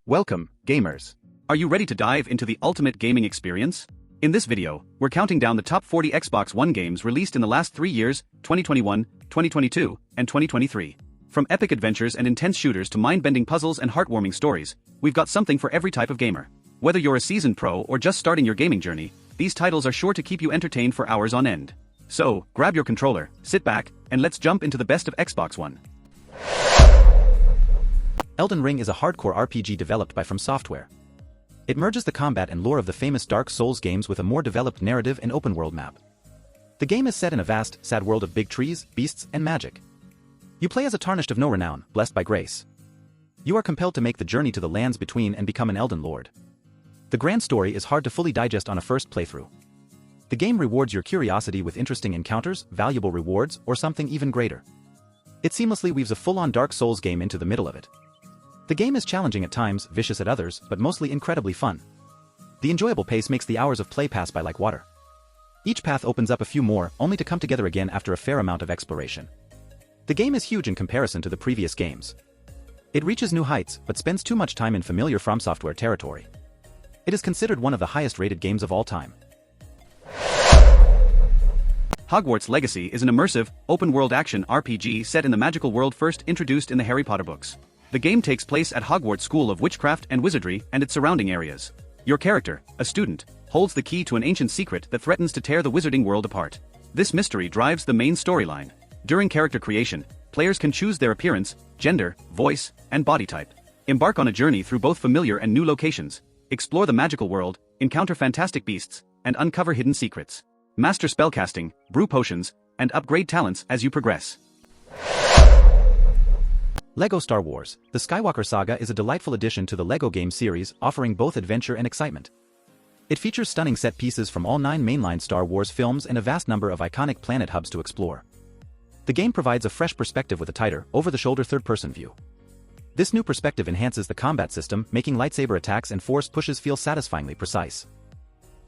Welcome, gamers. Are you ready to dive into the ultimate gaming experience? In this video, we're counting down the top 40 Xbox One games released in the last 3 years, 2021, 2022, and 2023. From epic adventures and intense shooters to mind-bending puzzles and heartwarming stories, we've got something for every type of gamer. Whether you're a seasoned pro or just starting your gaming journey, these titles are sure to keep you entertained for hours on end. So, grab your controller, sit back, and let's jump into the best of Xbox One. Elden Ring is a hardcore RPG developed by From Software. It merges the combat and lore of the famous Dark Souls games with a more developed narrative and open-world map. The game is set in a vast, sad world of big trees, beasts, and magic. You play as a Tarnished of no renown, blessed by grace. You are compelled to make the journey to the lands between and become an Elden Lord. The grand story is hard to fully digest on a first playthrough. The game rewards your curiosity with interesting encounters, valuable rewards, or something even greater. It seamlessly weaves a full-on Dark Souls game into the middle of it. The game is challenging at times, vicious at others, but mostly incredibly fun. The enjoyable pace makes the hours of play pass by like water. Each path opens up a few more, only to come together again after a fair amount of exploration. The game is huge in comparison to the previous games. It reaches new heights, but spends too much time in familiar From Software territory. It is considered one of the highest-rated games of all time. Hogwarts Legacy is an immersive, open-world action RPG set in the magical world first introduced in the Harry Potter books. The game takes place at Hogwarts School of Witchcraft and Wizardry and its surrounding areas. Your character, a student, holds the key to an ancient secret that threatens to tear the wizarding world apart. This mystery drives the main storyline. During character creation, players can choose their appearance, gender, voice, and body type. Embark on a journey through both familiar and new locations. Explore the magical world, encounter fantastic beasts, and uncover hidden secrets. Master spellcasting, brew potions, and upgrade talents as you progress. LEGO Star Wars: The Skywalker Saga is a delightful addition to the LEGO game series, offering both adventure and excitement. It features stunning set pieces from all 9 mainline Star Wars films and a vast number of iconic planet hubs to explore. The game provides a fresh perspective with a tighter, over-the-shoulder third-person view. This new perspective enhances the combat system, making lightsaber attacks and force pushes feel satisfyingly precise.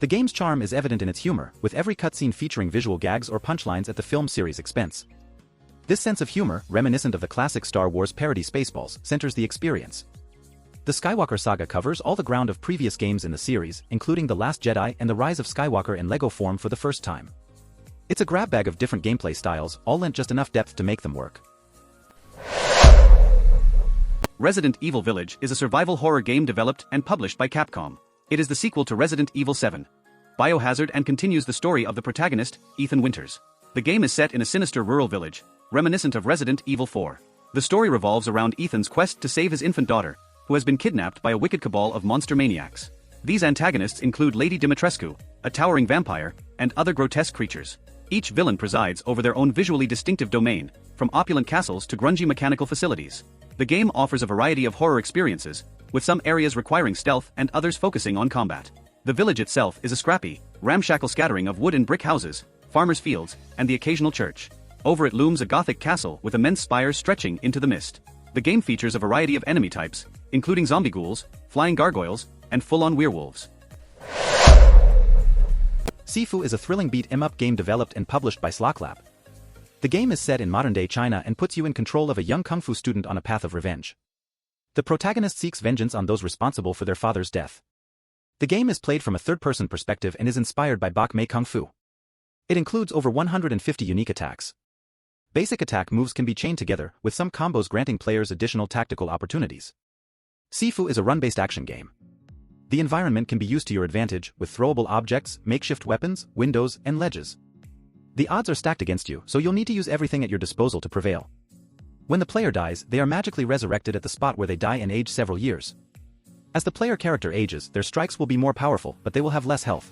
The game's charm is evident in its humor, with every cutscene featuring visual gags or punchlines at the film series' expense. This sense of humor, reminiscent of the classic Star Wars parody Spaceballs, centers the experience. The Skywalker Saga covers all the ground of previous games in the series, including The Last Jedi and The Rise of Skywalker in LEGO form for the first time. It's a grab bag of different gameplay styles, all lent just enough depth to make them work. Resident Evil Village is a survival horror game developed and published by Capcom. It is the sequel to Resident Evil 7, Biohazard, and continues the story of the protagonist, Ethan Winters. The game is set in a sinister rural village, reminiscent of Resident Evil 4. The story revolves around Ethan's quest to save his infant daughter, who has been kidnapped by a wicked cabal of monster maniacs. These antagonists include Lady Dimitrescu, a towering vampire, and other grotesque creatures. Each villain presides over their own visually distinctive domain, from opulent castles to grungy mechanical facilities. The game offers a variety of horror experiences, with some areas requiring stealth and others focusing on combat. The village itself is a scrappy, ramshackle scattering of wood and brick houses, farmers' fields, and the occasional church. Over it looms a gothic castle with immense spires stretching into the mist. The game features a variety of enemy types, including zombie ghouls, flying gargoyles, and full-on werewolves. Sifu is a thrilling beat-em-up game developed and published by Sloclap. The game is set in modern-day China and puts you in control of a young kung fu student on a path of revenge. The protagonist seeks vengeance on those responsible for their father's death. The game is played from a third-person perspective and is inspired by Bak Mei Kung Fu. It includes over 150 unique attacks. Basic attack moves can be chained together, with some combos granting players additional tactical opportunities. Sifu is a run-based action game. The environment can be used to your advantage, with throwable objects, makeshift weapons, windows, and ledges. The odds are stacked against you, so you'll need to use everything at your disposal to prevail. When the player dies, they are magically resurrected at the spot where they die and age several years. As the player character ages, their strikes will be more powerful, but they will have less health.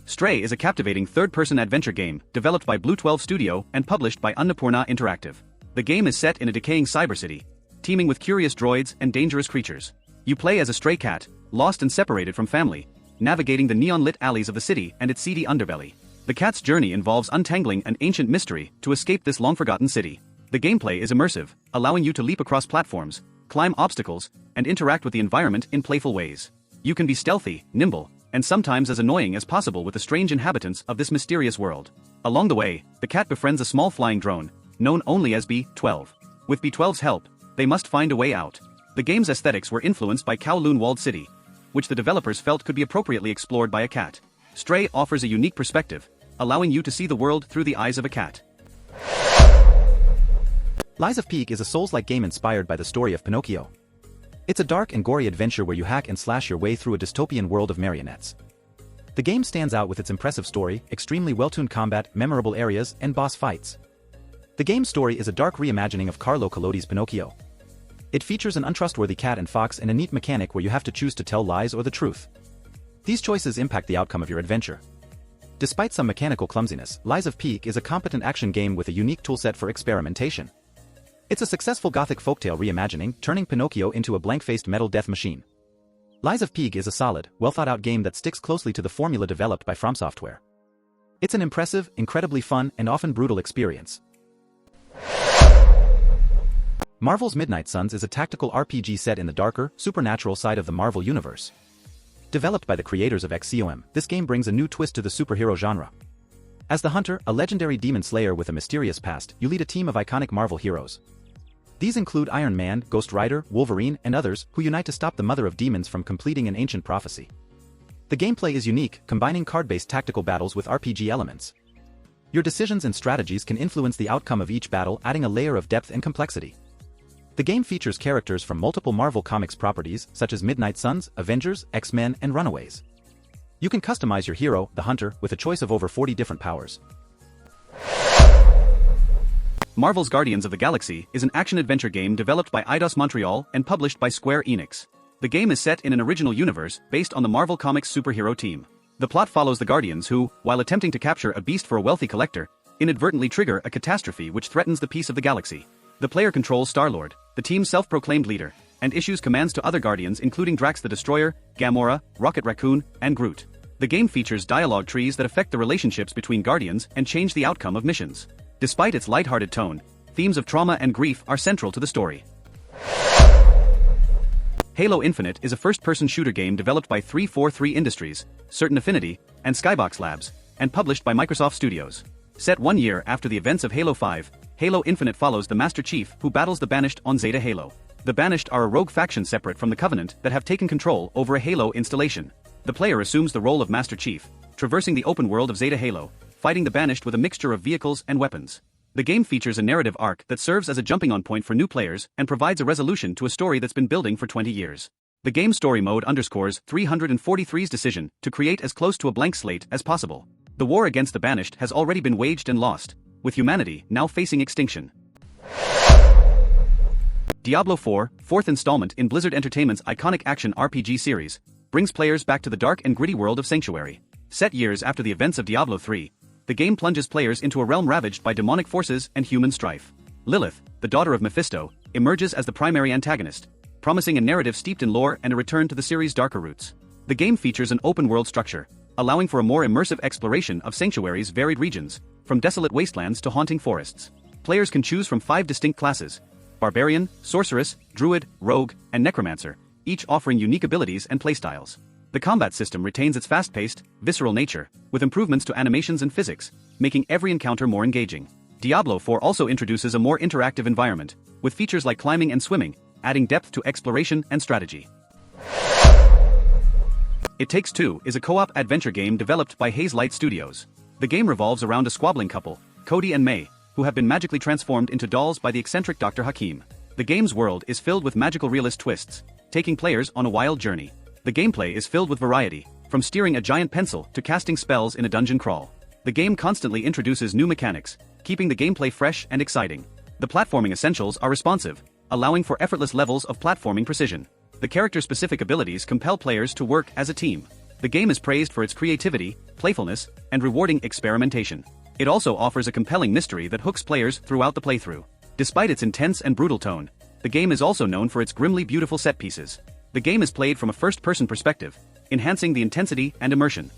Stray is a captivating third-person adventure game developed by Blue 12 Studio and published by Annapurna Interactive. The game is set in a decaying cybercity, teeming with curious droids and dangerous creatures. You play as a stray cat, lost and separated from family, navigating the neon-lit alleys of the city and its seedy underbelly. The cat's journey involves untangling an ancient mystery to escape this long-forgotten city. The gameplay is immersive, allowing you to leap across platforms, climb obstacles, and interact with the environment in playful ways. You can be stealthy, nimble, and sometimes as annoying as possible with the strange inhabitants of this mysterious world. Along the way, the cat befriends a small flying drone, known only as B-12. With B-12's help, they must find a way out. The game's aesthetics were influenced by Kowloon Walled City, which the developers felt could be appropriately explored by a cat. Stray offers a unique perspective, allowing you to see the world through the eyes of a cat. Lies of P is a Souls-like game inspired by the story of Pinocchio. It's a dark and gory adventure where you hack and slash your way through a dystopian world of marionettes. The game stands out with its impressive story, extremely well-tuned combat, memorable areas, and boss fights. The game's story is a dark reimagining of Carlo Collodi's Pinocchio. It features an untrustworthy cat and fox and a neat mechanic where you have to choose to tell lies or the truth. These choices impact the outcome of your adventure. Despite some mechanical clumsiness, Lies of P is a competent action game with a unique toolset for experimentation. It's a successful gothic folktale reimagining, turning Pinocchio into a blank-faced metal death machine. Lies of P is a solid, well-thought-out game that sticks closely to the formula developed by From Software. It's an impressive, incredibly fun, and often brutal experience. Marvel's Midnight Suns is a tactical RPG set in the darker, supernatural side of the Marvel Universe. Developed by the creators of XCOM, this game brings a new twist to the superhero genre. As the Hunter, a legendary demon slayer with a mysterious past, you lead a team of iconic Marvel heroes. These include Iron Man, Ghost Rider, Wolverine, and others, who unite to stop the Mother of Demons from completing an ancient prophecy. The gameplay is unique, combining card-based tactical battles with RPG elements. Your decisions and strategies can influence the outcome of each battle, adding a layer of depth and complexity. The game features characters from multiple Marvel Comics properties, such as Midnight Suns, Avengers, X-Men, and Runaways. You can customize your hero, the Hunter, with a choice of over 40 different powers. Marvel's Guardians of the Galaxy is an action-adventure game developed by Eidos Montreal and published by Square Enix. The game is set in an original universe based on the Marvel Comics superhero team. The plot follows the Guardians who, while attempting to capture a beast for a wealthy collector, inadvertently trigger a catastrophe which threatens the peace of the galaxy. The player controls Star-Lord, the team's self-proclaimed leader, and issues commands to other Guardians including Drax the Destroyer, Gamora, Rocket Raccoon, and Groot. The game features dialogue trees that affect the relationships between Guardians and change the outcome of missions. Despite its lighthearted tone, themes of trauma and grief are central to the story. Halo Infinite is a first-person shooter game developed by 343 Industries, Certain Affinity, and Skybox Labs, and published by Microsoft Studios. Set 1 year after the events of Halo 5, Halo Infinite follows the Master Chief who battles the Banished on Zeta Halo. The Banished are a rogue faction separate from the Covenant that have taken control over a Halo installation. The player assumes the role of Master Chief, traversing the open world of Zeta Halo, fighting the Banished with a mixture of vehicles and weapons. The game features a narrative arc that serves as a jumping-on point for new players and provides a resolution to a story that's been building for 20 years. The game story mode underscores 343's decision to create as close to a blank slate as possible. The war against the Banished has already been waged and lost, with humanity now facing extinction. Diablo IV, fourth installment in Blizzard Entertainment's iconic action RPG series, brings players back to the dark and gritty world of Sanctuary. Set years after the events of Diablo III, the game plunges players into a realm ravaged by demonic forces and human strife. Lilith, the daughter of Mephisto, emerges as the primary antagonist, promising a narrative steeped in lore and a return to the series' darker roots. The game features an open-world structure, allowing for a more immersive exploration of Sanctuary's varied regions, from desolate wastelands to haunting forests. Players can choose from 5 distinct classes: Barbarian, Sorceress, Druid, Rogue, and Necromancer, each offering unique abilities and playstyles. The combat system retains its fast-paced, visceral nature, with improvements to animations and physics, making every encounter more engaging. Diablo IV also introduces a more interactive environment, with features like climbing and swimming, adding depth to exploration and strategy. It Takes Two is a co-op adventure game developed by Hazelight Studios. The game revolves around a squabbling couple, Cody and May, who have been magically transformed into dolls by the eccentric Dr. Hakim. The game's world is filled with magical realist twists, taking players on a wild journey. The gameplay is filled with variety, from steering a giant pencil to casting spells in a dungeon crawl. The game constantly introduces new mechanics, keeping the gameplay fresh and exciting. The platforming essentials are responsive, allowing for effortless levels of platforming precision. The character-specific abilities compel players to work as a team. The game is praised for its creativity, playfulness, and rewarding experimentation. It also offers a compelling mystery that hooks players throughout the playthrough. Despite its intense and brutal tone, the game is also known for its grimly beautiful set pieces. The game is played from a first-person perspective, enhancing the intensity and immersion.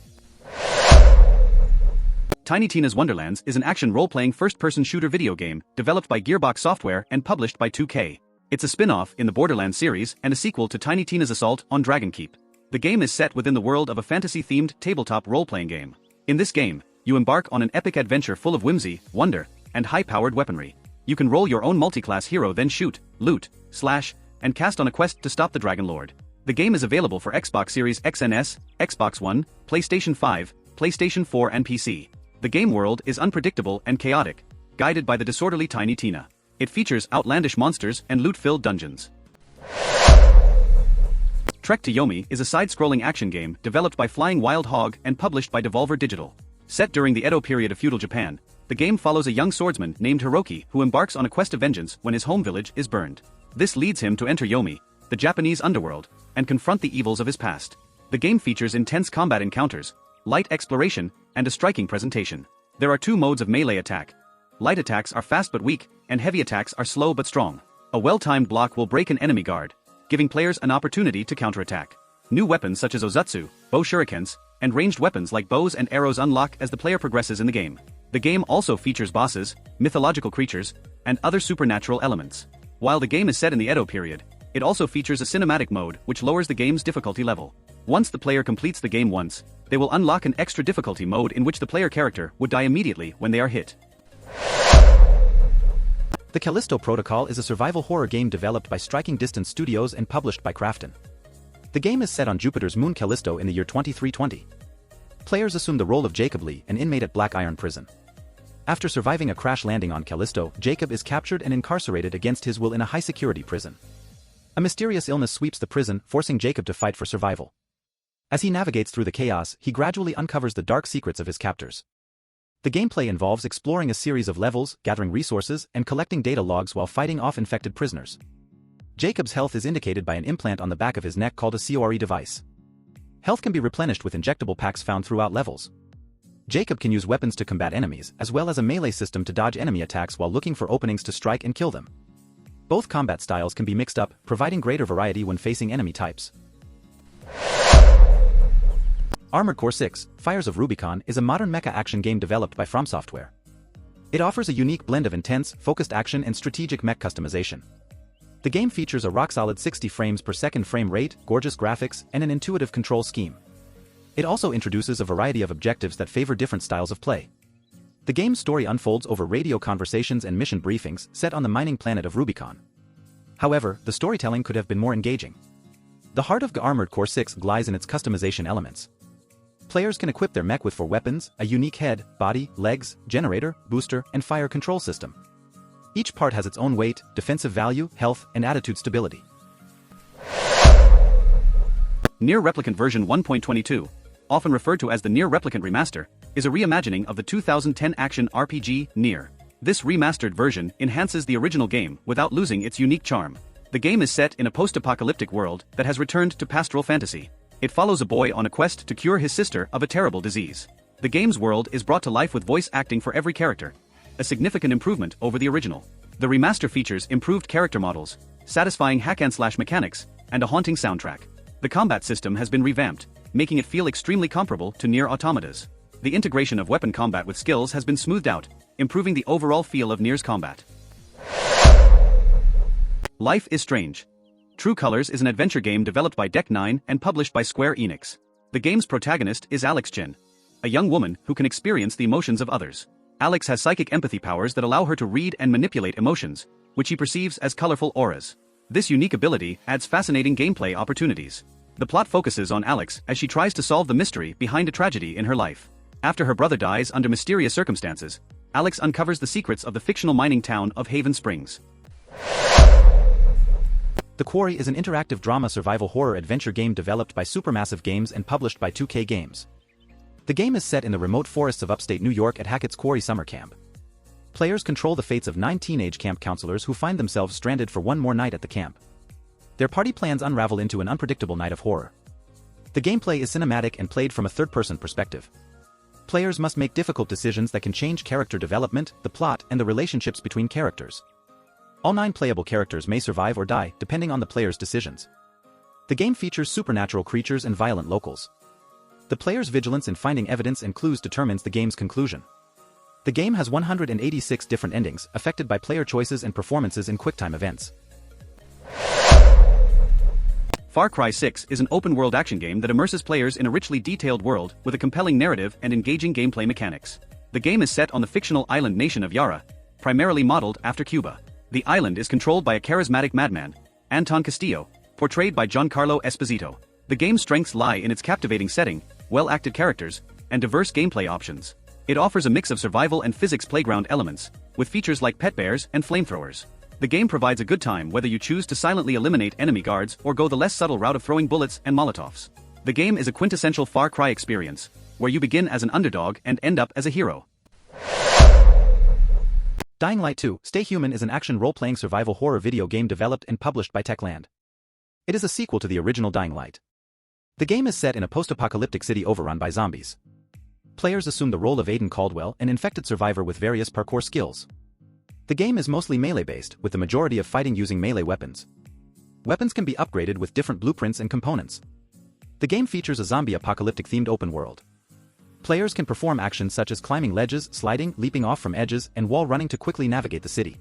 Tiny Tina's Wonderlands is an action role-playing first-person shooter video game developed by Gearbox Software and published by 2K. It's a spin-off in the Borderlands series and a sequel to Tiny Tina's Assault on Dragonkeep. The game is set within the world of a fantasy-themed tabletop role-playing game. In this game, you embark on an epic adventure full of whimsy, wonder, and high-powered weaponry. You can roll your own multi-class hero, then shoot, loot, slash, and cast on a quest to stop the Dragon Lord. The game is available for Xbox Series X and S, Xbox One, PlayStation 5, PlayStation 4 and PC. The game world is unpredictable and chaotic, guided by the disorderly Tiny Tina. It features outlandish monsters and loot-filled dungeons. Trek to Yomi is a side-scrolling action game developed by Flying Wild Hog and published by Devolver Digital. Set during the Edo period of feudal Japan, the game follows a young swordsman named Hiroki who embarks on a quest of vengeance when his home village is burned. This leads him to enter Yomi, the Japanese underworld, and confront the evils of his past. The game features intense combat encounters, light exploration, and a striking presentation. There are two modes of melee attack. Light attacks are fast but weak, and heavy attacks are slow but strong. A well-timed block will break an enemy guard, giving players an opportunity to counterattack. New weapons such as Ozutsu, bow shurikens, and ranged weapons like bows and arrows unlock as the player progresses in the game. The game also features bosses, mythological creatures, and other supernatural elements. While the game is set in the Edo period, it also features a cinematic mode which lowers the game's difficulty level. Once the player completes the game once, they will unlock an extra difficulty mode in which the player character would die immediately when they are hit. The Callisto Protocol is a survival horror game developed by Striking Distance Studios and published by Krafton. The game is set on Jupiter's moon Callisto in the year 2320. Players assume the role of Jacob Lee, an inmate at Black Iron Prison. After surviving a crash landing on Callisto, Jacob is captured and incarcerated against his will in a high-security prison. A mysterious illness sweeps the prison, forcing Jacob to fight for survival. As he navigates through the chaos, he gradually uncovers the dark secrets of his captors. The gameplay involves exploring a series of levels, gathering resources, and collecting data logs while fighting off infected prisoners. Jacob's health is indicated by an implant on the back of his neck called a CORE device. Health can be replenished with injectable packs found throughout levels. Jacob can use weapons to combat enemies, as well as a melee system to dodge enemy attacks while looking for openings to strike and kill them. Both combat styles can be mixed up, providing greater variety when facing enemy types. Armored Core 6: Fires of Rubicon is a modern mecha action game developed by From Software. It offers a unique blend of intense, focused action and strategic mech customization. The game features a rock-solid 60 frames per second frame rate, gorgeous graphics, and an intuitive control scheme. It also introduces a variety of objectives that favor different styles of play. The game's story unfolds over radio conversations and mission briefings set on the mining planet of Rubicon. However, the storytelling could have been more engaging. The heart of Armored Core 6 lies in its customization elements. Players can equip their mech with 4 weapons, a unique head, body, legs, generator, booster, and fire control system. Each part has its own weight, defensive value, health, and attitude stability. NieR Replicant version 1.22, often referred to as the NieR Replicant Remaster, is a reimagining of the 2010 action RPG, NieR. This remastered version enhances the original game without losing its unique charm. The game is set in a post-apocalyptic world that has returned to pastoral fantasy. It follows a boy on a quest to cure his sister of a terrible disease. The game's world is brought to life with voice acting for every character, a significant improvement over the original. The remaster features improved character models, satisfying hack-and-slash mechanics, and a haunting soundtrack. The combat system has been revamped, making it feel extremely comparable to NieR Automata's. The integration of weapon combat with skills has been smoothed out, improving the overall feel of NieR's combat. Life is Strange. True Colors is an adventure game developed by Deck 9 and published by Square Enix. The game's protagonist is Alex Chen, a young woman who can experience the emotions of others. Alex has psychic empathy powers that allow her to read and manipulate emotions, which she perceives as colorful auras. This unique ability adds fascinating gameplay opportunities. The plot focuses on Alex as she tries to solve the mystery behind a tragedy in her life. After her brother dies under mysterious circumstances, Alex uncovers the secrets of the fictional mining town of Haven Springs. The Quarry is an interactive drama survival horror adventure game developed by Supermassive Games and published by 2K Games. The game is set in the remote forests of upstate New York at Hackett's Quarry Summer Camp. Players control the fates of 9 teenage camp counselors who find themselves stranded for one more night at the camp. Their party plans unravel into an unpredictable night of horror. The gameplay is cinematic and played from a third-person perspective. Players must make difficult decisions that can change character development, the plot, and the relationships between characters. All 9 playable characters may survive or die, depending on the player's decisions. The game features supernatural creatures and violent locals. The player's vigilance in finding evidence and clues determines the game's conclusion. The game has 186 different endings, affected by player choices and performances in QuickTime events. Far Cry 6 is an open-world action game that immerses players in a richly detailed world with a compelling narrative and engaging gameplay mechanics. The game is set on the fictional island nation of Yara, primarily modeled after Cuba. The island is controlled by a charismatic madman, Anton Castillo, portrayed by Giancarlo Esposito. The game's strengths lie in its captivating setting, well-acted characters, and diverse gameplay options. It offers a mix of survival and physics playground elements, with features like pet bears and flamethrowers. The game provides a good time whether you choose to silently eliminate enemy guards or go the less subtle route of throwing bullets and molotovs. The game is a quintessential Far Cry experience, where you begin as an underdog and end up as a hero. Dying Light 2: Stay Human is an action role-playing survival horror video game developed and published by Techland. It is a sequel to the original Dying Light. The game is set in a post-apocalyptic city overrun by zombies. Players assume the role of Aiden Caldwell, an infected survivor with various parkour skills. The game is mostly melee-based, with the majority of fighting using melee weapons. Weapons can be upgraded with different blueprints and components. The game features a zombie apocalyptic-themed open world. Players can perform actions such as climbing ledges, sliding, leaping off from edges, and wall running to quickly navigate the city.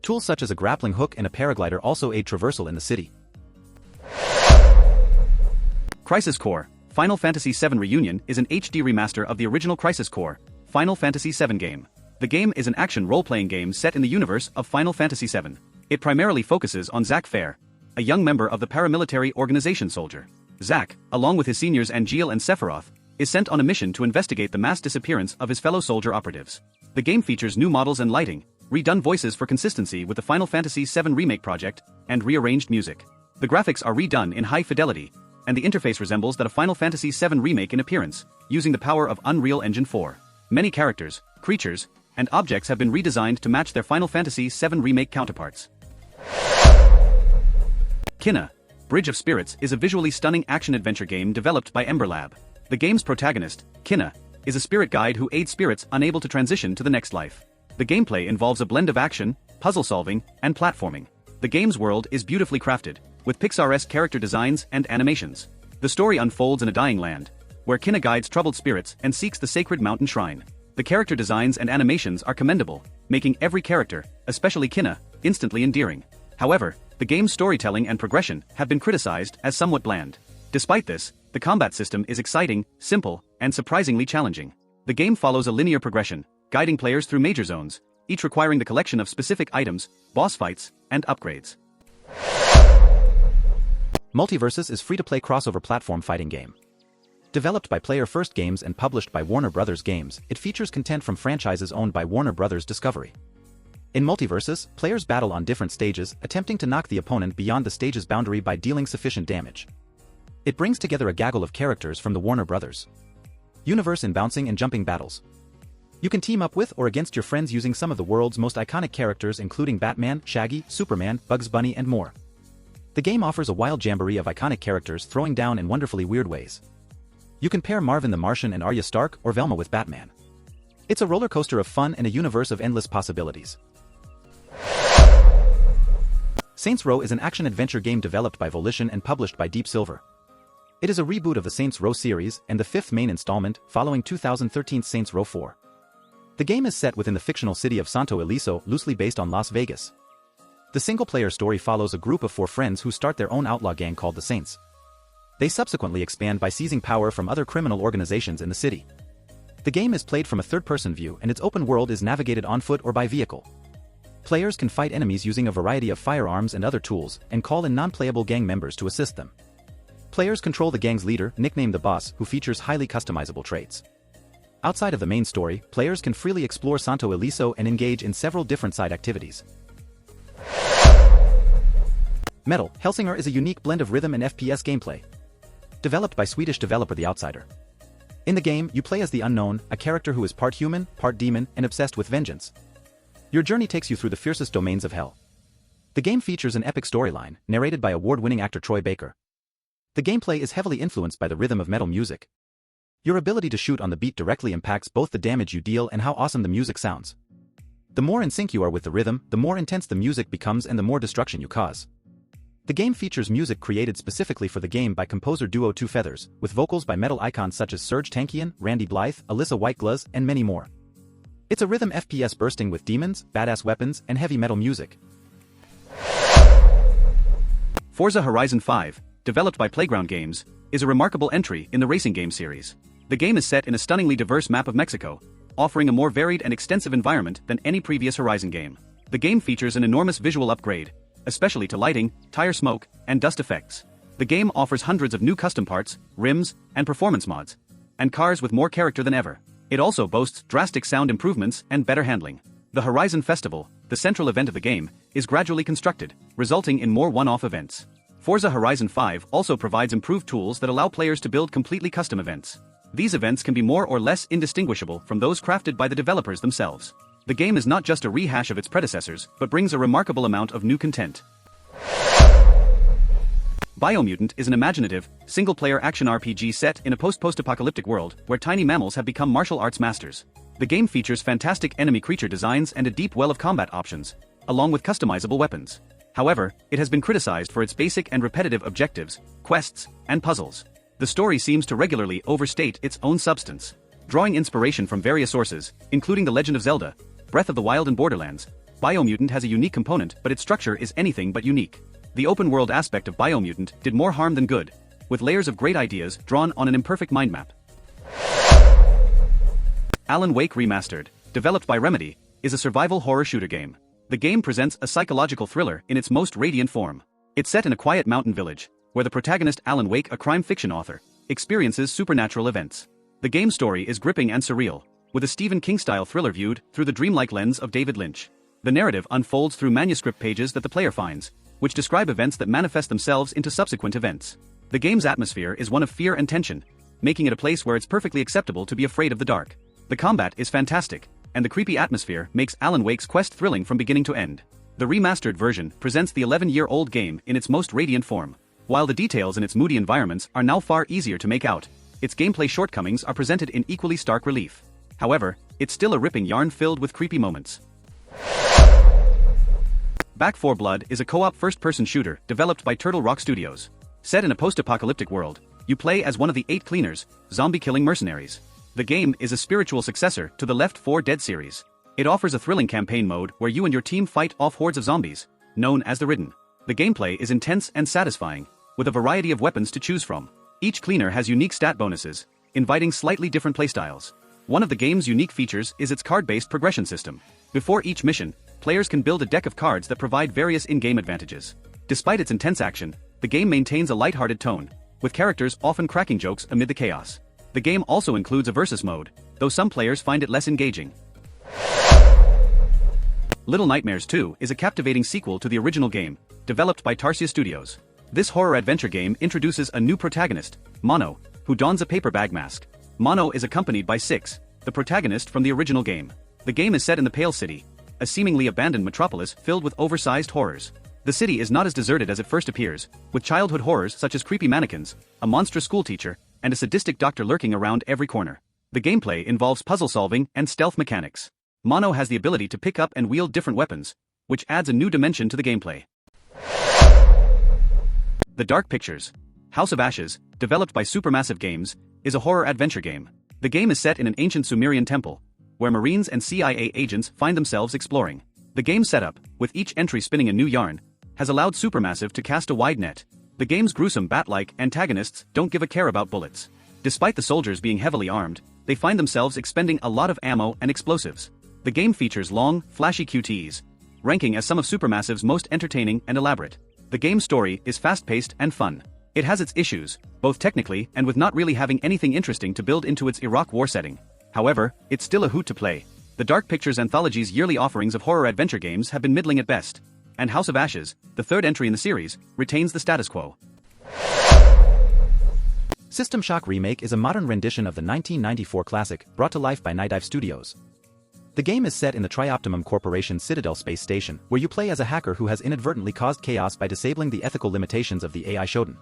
Tools such as a grappling hook and a paraglider also aid traversal in the city. Crisis Core: Final Fantasy VII Reunion is an HD remaster of the original Crisis Core, Final Fantasy VII game. The game is an action role-playing game set in the universe of Final Fantasy VII. It primarily focuses on Zack Fair, a young member of the paramilitary organization Soldier. Zack, along with his seniors Angeal and Sephiroth, is sent on a mission to investigate the mass disappearance of his fellow soldier operatives. The game features new models and lighting, redone voices for consistency with the Final Fantasy VII Remake project, and rearranged music. The graphics are redone in high fidelity, and the interface resembles that of Final Fantasy VII Remake in appearance, using the power of Unreal Engine 4. Many characters, creatures, and objects have been redesigned to match their Final Fantasy VII Remake counterparts. Kina: Bridge of Spirits is a visually stunning action-adventure game developed by Ember Lab. The game's protagonist, Kina, is a spirit guide who aids spirits unable to transition to the next life. The gameplay involves a blend of action, puzzle solving, and platforming. The game's world is beautifully crafted, with Pixar-esque character designs and animations. The story unfolds in a dying land, where Kina guides troubled spirits and seeks the sacred mountain shrine. The character designs and animations are commendable, making every character, especially Kina, instantly endearing. However, the game's storytelling and progression have been criticized as somewhat bland. Despite this, the combat system is exciting, simple, and surprisingly challenging. The game follows a linear progression, guiding players through major zones, each requiring the collection of specific items, boss fights, and upgrades. MultiVersus is free-to-play crossover platform fighting game. Developed by Player First Games and published by Warner Bros. Games, it features content from franchises owned by Warner Bros. Discovery. In MultiVersus, players battle on different stages, attempting to knock the opponent beyond the stage's boundary by dealing sufficient damage. It brings together a gaggle of characters from the Warner Bros. universe in bouncing and jumping battles. You can team up with or against your friends using some of the world's most iconic characters including Batman, Shaggy, Superman, Bugs Bunny and more. The game offers a wild jamboree of iconic characters throwing down in wonderfully weird ways. You can pair Marvin the Martian and Arya Stark or Velma with Batman. It's a roller coaster of fun and a universe of endless possibilities. Saints Row is an action-adventure game developed by Volition and published by Deep Silver. It is a reboot of the Saints Row series and the fifth main installment, following 2013's Saints Row 4. The game is set within the fictional city of Santo Ileso, loosely based on Las Vegas. The single-player story follows a group of 4 friends who start their own outlaw gang called the Saints. They subsequently expand by seizing power from other criminal organizations in the city. The game is played from a third-person view and its open world is navigated on foot or by vehicle. Players can fight enemies using a variety of firearms and other tools, and call in non-playable gang members to assist them. Players control the gang's leader, nicknamed the Boss, who features highly customizable traits. Outside of the main story, players can freely explore Santo Ileso and engage in several different side activities. Metal: Hellsinger is a unique blend of rhythm and FPS gameplay. Developed by Swedish developer The Outsider. In the game, you play as the Unknown, a character who is part human, part demon, and obsessed with vengeance. Your journey takes you through the fiercest domains of hell. The game features an epic storyline, narrated by award-winning actor Troy Baker. The gameplay is heavily influenced by the rhythm of metal music. Your ability to shoot on the beat directly impacts both the damage you deal and how awesome the music sounds. The more in sync you are with the rhythm, the more intense the music becomes and the more destruction you cause. The game features music created specifically for the game by composer duo Two Feathers, with vocals by metal icons such as Serge Tankian, Randy Blythe, Alyssa Whiteglass, and many more. It's a rhythm FPS bursting with demons, badass weapons, and heavy metal music. Forza Horizon 5, developed by Playground Games, is a remarkable entry in the racing game series. The game is set in a stunningly diverse map of Mexico, offering a more varied and extensive environment than any previous Horizon game. The game features an enormous visual upgrade, especially to lighting, tire smoke, and dust effects. The game offers hundreds of new custom parts, rims, and performance mods, and cars with more character than ever. It also boasts drastic sound improvements and better handling. The Horizon Festival, the central event of the game, is gradually constructed, resulting in more one-off events. Forza Horizon 5 also provides improved tools that allow players to build completely custom events. These events can be more or less indistinguishable from those crafted by the developers themselves. The game is not just a rehash of its predecessors, but brings a remarkable amount of new content. Biomutant is an imaginative, single-player action RPG set in a post-apocalyptic world where tiny mammals have become martial arts masters. The game features fantastic enemy creature designs and a deep well of combat options, along with customizable weapons. However, it has been criticized for its basic and repetitive objectives, quests, and puzzles. The story seems to regularly overstate its own substance. Drawing inspiration from various sources, including The Legend of Zelda, Breath of the Wild and Borderlands, Biomutant has a unique component, but its structure is anything but unique. The open-world aspect of Biomutant did more harm than good, with layers of great ideas drawn on an imperfect mind map. Alan Wake Remastered, developed by Remedy, is a survival horror shooter game. The game presents a psychological thriller in its most radiant form. It's set in a quiet mountain village, where the protagonist Alan Wake, a crime fiction author, experiences supernatural events. The game's story is gripping and surreal, with a Stephen King-style thriller viewed through the dreamlike lens of David Lynch. The narrative unfolds through manuscript pages that the player finds, which describe events that manifest themselves into subsequent events. The game's atmosphere is one of fear and tension, making it a place where it's perfectly acceptable to be afraid of the dark. The combat is fantastic, and the creepy atmosphere makes Alan Wake's quest thrilling from beginning to end. The remastered version presents the 11-year-old game in its most radiant form. While the details in its moody environments are now far easier to make out, its gameplay shortcomings are presented in equally stark relief. However, it's still a ripping yarn filled with creepy moments. Back 4 Blood is a co-op first-person shooter developed by Turtle Rock Studios. Set in a post-apocalyptic world, you play as one of the 8 cleaners, zombie-killing mercenaries. The game is a spiritual successor to the Left 4 Dead series. It offers a thrilling campaign mode where you and your team fight off hordes of zombies, known as the Ridden. The gameplay is intense and satisfying, with a variety of weapons to choose from. Each cleaner has unique stat bonuses, inviting slightly different playstyles. One of the game's unique features is its card-based progression system. Before each mission, players can build a deck of cards that provide various in-game advantages. Despite its intense action, the game maintains a lighthearted tone, with characters often cracking jokes amid the chaos. The game also includes a versus mode, though some players find it less engaging. Little Nightmares 2 is a captivating sequel to the original game, developed by Tarsier Studios. This horror-adventure game introduces a new protagonist, Mono, who dons a paper bag mask. Mono is accompanied by Six, the protagonist from the original game. The game is set in the Pale City, a seemingly abandoned metropolis filled with oversized horrors. The city is not as deserted as it first appears, with childhood horrors such as creepy mannequins, a monstrous schoolteacher, and a sadistic doctor lurking around every corner. The gameplay involves puzzle solving and stealth mechanics. Mono has the ability to pick up and wield different weapons, which adds a new dimension to the gameplay. The Dark Pictures, House of Ashes, developed by Supermassive Games, is a horror-adventure game. The game is set in an ancient Sumerian temple, where Marines and CIA agents find themselves exploring. The game setup, with each entry spinning a new yarn, has allowed Supermassive to cast a wide net. The game's gruesome bat-like antagonists don't give a care about bullets. Despite the soldiers being heavily armed, they find themselves expending a lot of ammo and explosives. The game features long, flashy QTEs, ranking as some of Supermassive's most entertaining and elaborate. The game's story is fast-paced and fun. It has its issues, both technically and with not really having anything interesting to build into its Iraq war setting. However, it's still a hoot to play. The Dark Pictures Anthology's yearly offerings of horror-adventure games have been middling at best, and House of Ashes, the third entry in the series, retains the status quo. System Shock Remake is a modern rendition of the 1994 classic brought to life by Nightdive Studios. The game is set in the Trioptimum Corporation's Citadel space station, where you play as a hacker who has inadvertently caused chaos by disabling the ethical limitations of the AI Shodan.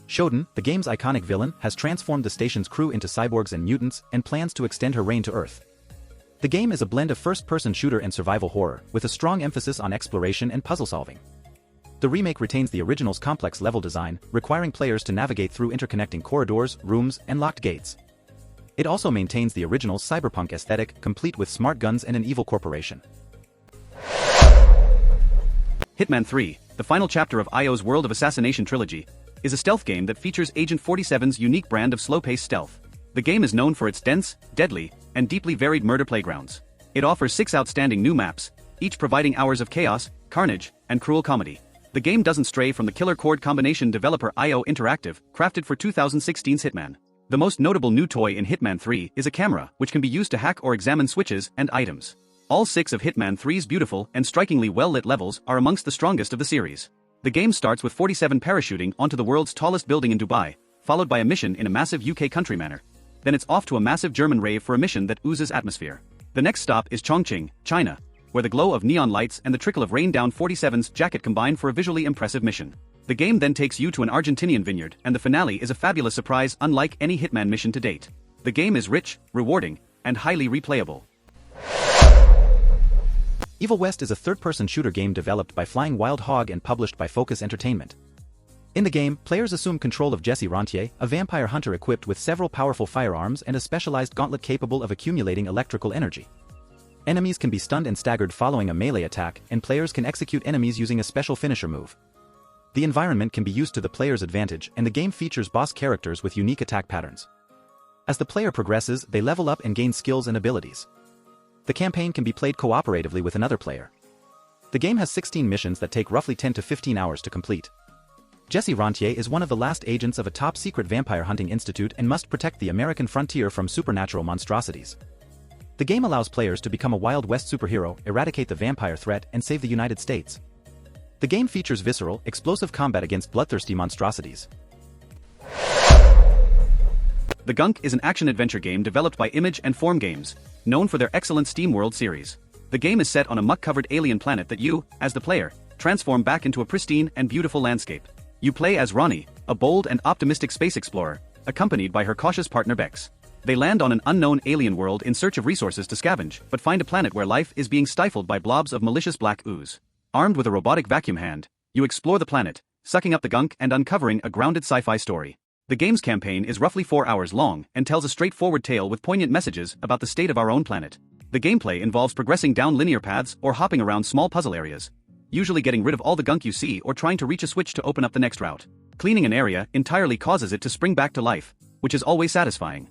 Shodan, the game's iconic villain, has transformed the station's crew into cyborgs and mutants and plans to extend her reign to Earth. The game is a blend of first-person shooter and survival horror, with a strong emphasis on exploration and puzzle solving. The remake retains the original's complex level design, requiring players to navigate through interconnecting corridors, rooms, and locked gates. It also maintains the original's cyberpunk aesthetic, complete with smart guns and an evil corporation. Hitman 3, the final chapter of IO's World of Assassination trilogy, is a stealth game that features Agent 47's unique brand of slow-paced stealth. The game is known for its dense, deadly, and deeply varied murder playgrounds. It offers 6 outstanding new maps, each providing hours of chaos, carnage, and cruel comedy. The game doesn't stray from the killer chord combination developer IO Interactive, crafted for 2016's Hitman. The most notable new toy in Hitman 3 is a camera, which can be used to hack or examine switches and items. All 6 of Hitman 3's beautiful and strikingly well-lit levels are amongst the strongest of the series. The game starts with 47 parachuting onto the world's tallest building in Dubai, followed by a mission in a massive UK country manor. Then it's off to a massive German rave for a mission that oozes atmosphere. The next stop is Chongqing, China, where the glow of neon lights and the trickle of rain down 47's jacket combine for a visually impressive mission. The game then takes you to an Argentinian vineyard, and the finale is a fabulous surprise unlike any Hitman mission to date. The game is rich, rewarding, and highly replayable. Evil West is a third-person shooter game developed by Flying Wild Hog and published by Focus Entertainment. In the game, players assume control of Jesse Rentier, a vampire hunter equipped with several powerful firearms and a specialized gauntlet capable of accumulating electrical energy. Enemies can be stunned and staggered following a melee attack, and players can execute enemies using a special finisher move. The environment can be used to the player's advantage, and the game features boss characters with unique attack patterns. As the player progresses, they level up and gain skills and abilities. The campaign can be played cooperatively with another player. The game has 16 missions that take roughly 10 to 15 hours to complete. Jesse Rentier is one of the last agents of a top-secret vampire hunting institute and must protect the American frontier from supernatural monstrosities. The game allows players to become a Wild West superhero, eradicate the vampire threat, and save the United States. The game features visceral, explosive combat against bloodthirsty monstrosities. The Gunk is an action-adventure game developed by Image and Form Games, known for their excellent SteamWorld series. The game is set on a muck-covered alien planet that you, as the player, transform back into a pristine and beautiful landscape. You play as Ronnie, a bold and optimistic space explorer, accompanied by her cautious partner Bex. They land on an unknown alien world in search of resources to scavenge, but find a planet where life is being stifled by blobs of malicious black ooze. Armed with a robotic vacuum hand, you explore the planet, sucking up the gunk and uncovering a grounded sci-fi story. The game's campaign is roughly 4 hours long and tells a straightforward tale with poignant messages about the state of our own planet. The gameplay involves progressing down linear paths or hopping around small puzzle areas, usually getting rid of all the gunk you see or trying to reach a switch to open up the next route. Cleaning an area entirely causes it to spring back to life, which is always satisfying.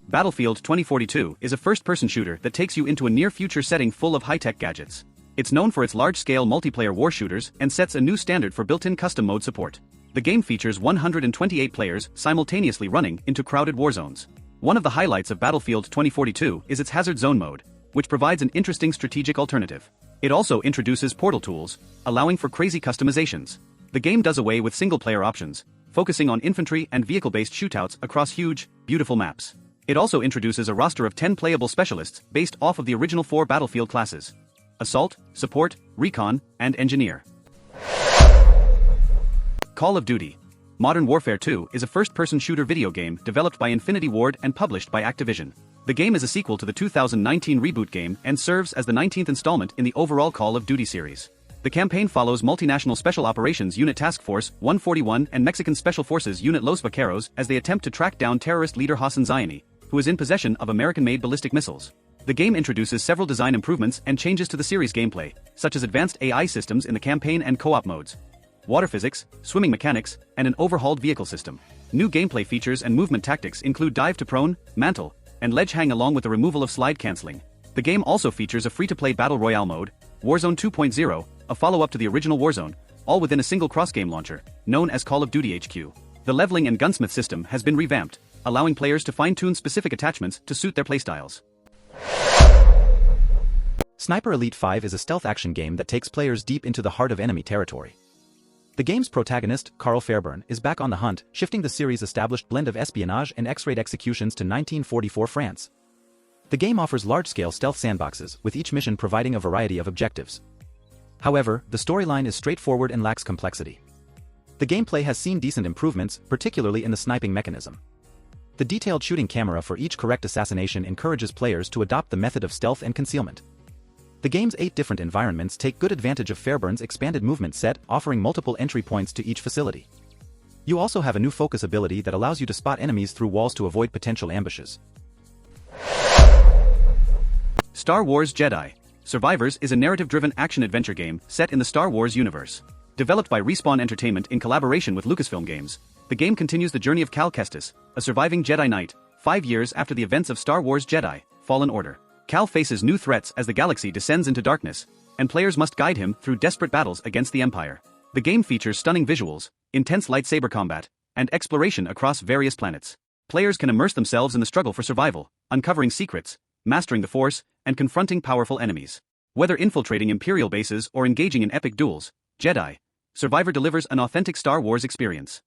Battlefield 2042 is a first-person shooter that takes you into a near-future setting full of high-tech gadgets. It's known for its large-scale multiplayer war shooters and sets a new standard for built-in custom mode support. The game features 128 players simultaneously running into crowded war zones. One of the highlights of Battlefield 2042 is its Hazard Zone mode, which provides an interesting strategic alternative. It also introduces portal tools, allowing for crazy customizations. The game does away with single-player options, focusing on infantry and vehicle-based shootouts across huge, beautiful maps. It also introduces a roster of 10 playable specialists based off of the original 4 Battlefield classes: Assault, Support, Recon, and Engineer. Call of Duty: Modern Warfare 2 is a first-person shooter video game developed by Infinity Ward and published by Activision. The game is a sequel to the 2019 reboot game and serves as the 19th installment in the overall Call of Duty series. The campaign follows Multinational Special Operations Unit Task Force 141 and Mexican Special Forces Unit Los Vaqueros as they attempt to track down terrorist leader Hassan Zyani, who is in possession of American-made ballistic missiles. The game introduces several design improvements and changes to the series' gameplay, such as advanced AI systems in the campaign and co-op modes, water physics, swimming mechanics, and an overhauled vehicle system. New gameplay features and movement tactics include dive to prone, mantle, and ledge hang along with the removal of slide canceling. The game also features a free-to-play Battle Royale mode, Warzone 2.0, a follow-up to the original Warzone, all within a single cross-game launcher, known as Call of Duty HQ. The leveling and gunsmith system has been revamped, allowing players to fine-tune specific attachments to suit their playstyles. Sniper Elite 5 is a stealth action game that takes players deep into the heart of enemy territory. The game's protagonist, Carl Fairburn, is back on the hunt, shifting the series' established blend of espionage and X-raid executions to 1944 France. The game offers large-scale stealth sandboxes, with each mission providing a variety of objectives. However, the storyline is straightforward and lacks complexity. The gameplay has seen decent improvements, particularly in the sniping mechanism. The detailed shooting camera for each correct assassination encourages players to adopt the method of stealth and concealment. The game's 8 different environments take good advantage of Fairburn's expanded movement set, offering multiple entry points to each facility. You also have a new focus ability that allows you to spot enemies through walls to avoid potential ambushes. Star Wars Jedi: Survivors is a narrative-driven action-adventure game set in the Star Wars universe. Developed by Respawn Entertainment in collaboration with Lucasfilm Games, the game continues the journey of Cal Kestis, a surviving Jedi Knight, 5 years after the events of Star Wars Jedi: Fallen Order. Cal faces new threats as the galaxy descends into darkness, and players must guide him through desperate battles against the Empire. The game features stunning visuals, intense lightsaber combat, and exploration across various planets. Players can immerse themselves in the struggle for survival, uncovering secrets, mastering the Force, and confronting powerful enemies. Whether infiltrating Imperial bases or engaging in epic duels, Jedi: Survivor delivers an authentic Star Wars experience.